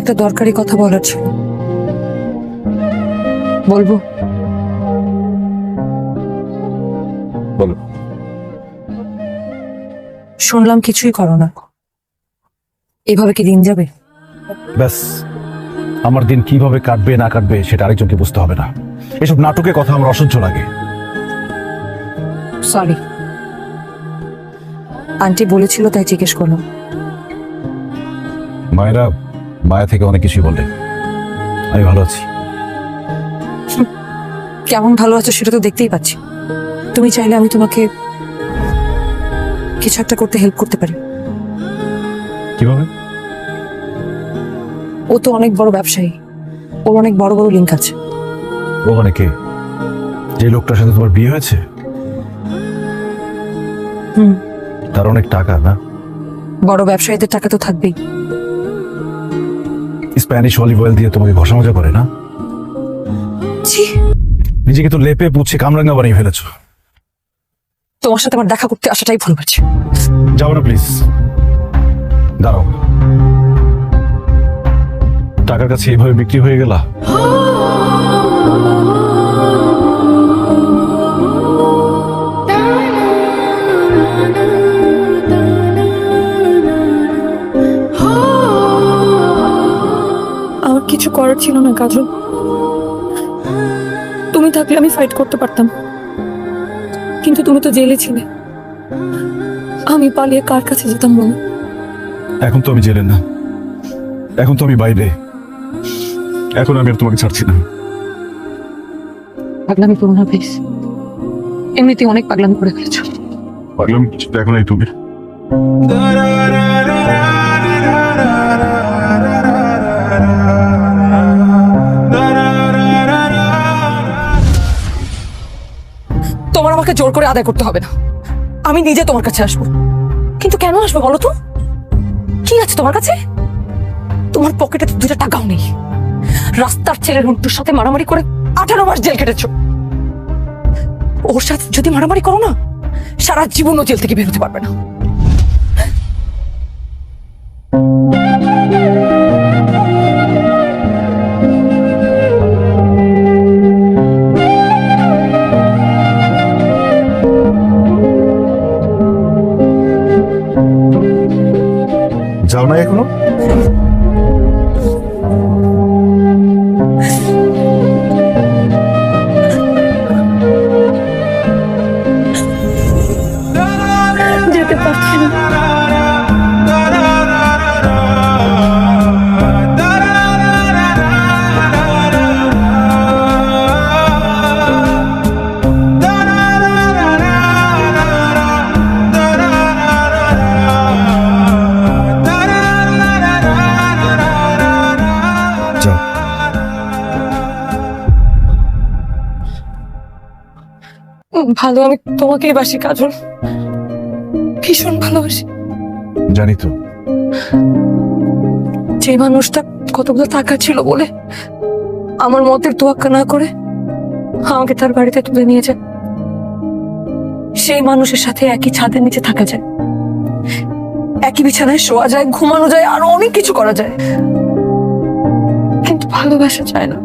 একটা দরকারি কথা বলার ছিল, বলবো? বলো। শুনলাম কিছুই করো না, এভাবে কি দিন যাবে? ব্যাস, আমার দিন কিভাবে কাটবে না কাটবে সেটা আরেকজনকে বুঝতে হবে না। এসব নাটকের কথা আমার অসহ্য লাগে। সরি, আন্টি বলেছিল তাই জিজ্ঞেস করলাম। মায়া থেকে অনেক কিছুই বললে। আমি ভালো আছি। কেমন ভালো আছো সেটা তো দেখতেই পাচ্ছি। তুমি চাইলে আমি তোমাকে কিছু একটা করতে হেল্প করতে পারি। কিভাবে? ও তো অনেক বড় ব্যবসায়ী, ওর অনেক বড় বড় লিঙ্ক আছে। ও মানে কে? যে লোকটার সাথে তোমার বিয়ে হয়েছে? হুম, তার অনেক টাকা না? বড় ব্যবসায়ীদের টাকা তো থাকবেই। স্প্যানিশ অলিভ অয়েল দিয়ে তোমাকে ঘষা মজা করে না? ছি, নিজেকে তো লেপে পুছে কামরাঙ্গা বানিয়ে ফেলেছো। তোমার সাথে আমার দেখা করতে আসাটাই ভুল হয়েছে। যাও না প্লিজ, দাঁড়াও। টাকার কাছে এইভাবে বিক্রি হয়ে গেলা? আমার কিছু করার ছিল না কাজল। তুমি থাকলে আমি ফাইট করতে পারতাম, কিন্তু তুমি তো জেলে ছিলে। আমি পালিয়ে কার কাছে যেতাম বলো? এখন তো আমি জেলে না, এখন তো আমি বাইরে। এখন আমি আর তোমাকে ছাড়ছি না। পাগলামি করো না প্লিজ, এমনিতেই অনেক পাগলামি করে ফেলেছো। পাগলাম কিছু দেখো নাই তুমি? তোমার আমাকে জোর করে আদায় করতে হবে না, আমি নিজে তোমার কাছে আসবো। কিন্তু কেন আসবো বলো তো? কি আছে তোমার কাছে? তোমার পকেটে তো 2টা টাকাও নেই। রাস্তার ছেলের রুন্টুর সাথে মারামারি করে 18 মাস জেল কেটেছো। ওর সাথে যদি মারামারি করো না, সারা জীবনও জেল থেকে বেরোতে পারবে না। যাও না এখনো? যেতে পারছি না। যাও। ভালো, আমি তোমাকেই বাসি কাজল, ভীষণ ভালোবাসি। জানি তো। যে মানুষটা কতগুলো টাকা ছিল বলে আমার মতের তোয়াক্কা না করে আমাকে তার বাড়িতে তুলে নিয়ে যায়, সেই মানুষের সাথে একই ছাদের নিচে থাকা যায়, একই বিছানায় শোয়া যায়, ঘুমানো যায়, আরো অনেক কিছু করা যায়, কিন্তু ভালোবাসা যায় না।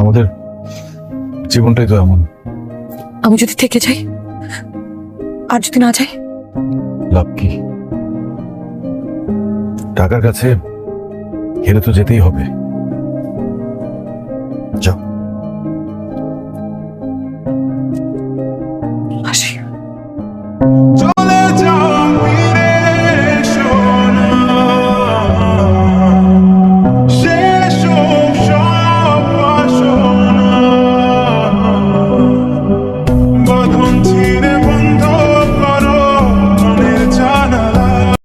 আমাদের জীবনটাই তো এমন। আমি যদি থেকে যাই আর যদি না যাই? লাভ কি? টাকার কাছে হেরে তো যেতেই হবে।